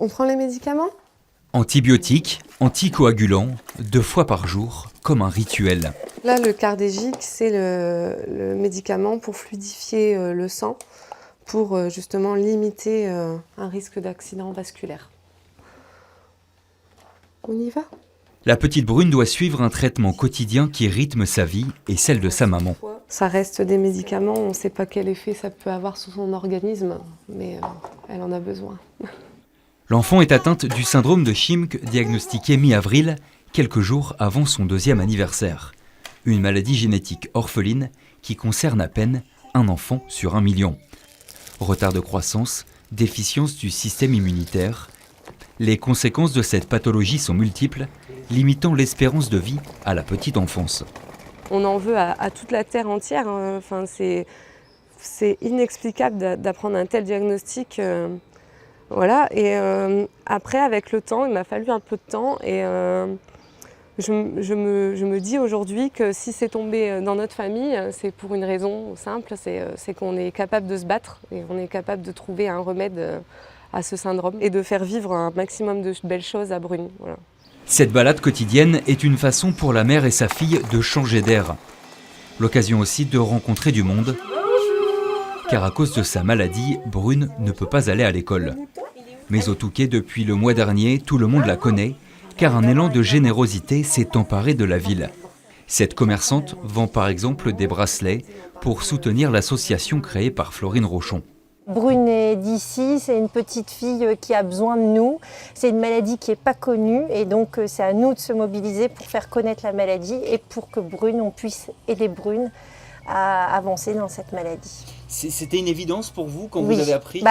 On prend les médicaments? Antibiotiques, anticoagulants, 2 fois par jour, comme un rituel. Là, le Cardégique, c'est le médicament pour fluidifier le sang, pour justement limiter un risque d'accident vasculaire. On y va? La petite Brune doit suivre un traitement quotidien qui rythme sa vie et celle de sa maman. Ça reste des médicaments, on ne sait pas quel effet ça peut avoir sur son organisme, mais elle en a besoin. L'enfant est atteinte du syndrome de Chimk, diagnostiqué mi-avril, quelques jours avant son 2e anniversaire. Une maladie génétique orpheline qui concerne à peine un enfant sur 1 million. Retard de croissance, déficience du système immunitaire. Les conséquences de cette pathologie sont multiples, limitant l'espérance de vie à la petite enfance. On en veut à toute la terre entière. Enfin, c'est inexplicable d'apprendre un tel diagnostic. Voilà. Et après, avec le temps, il m'a fallu un peu de temps. Et je me dis aujourd'hui que si c'est tombé dans notre famille, c'est pour une raison simple, c'est qu'on est capable de se battre et on est capable de trouver un remède à ce syndrome et de faire vivre un maximum de belles choses à Brune. Voilà. Cette balade quotidienne est une façon pour la mère et sa fille de changer d'air. L'occasion aussi de rencontrer du monde. Car à cause de sa maladie, Brune ne peut pas aller à l'école. Mais au Touquet, depuis le mois dernier, tout le monde la connaît, car un élan de générosité s'est emparé de la ville. Cette commerçante vend par exemple des bracelets pour soutenir l'association créée par Florine Rochon. Brune est d'ici, c'est une petite fille qui a besoin de nous. C'est une maladie qui n'est pas connue et donc c'est à nous de se mobiliser pour faire connaître la maladie et pour que Brune, on puisse aider Brune à avancer dans cette maladie. C'était une évidence pour vous quand Oui. vous avez appris?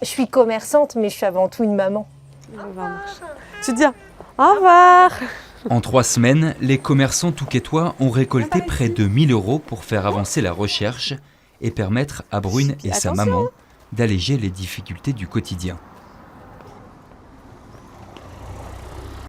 Je suis commerçante, mais je suis avant tout une maman. Tu te dis au revoir. En 3 semaines, les commerçants touquetois ont récolté près de 1 000 € pour faire avancer la recherche et permettre à Brune et sa maman d'alléger les difficultés du quotidien.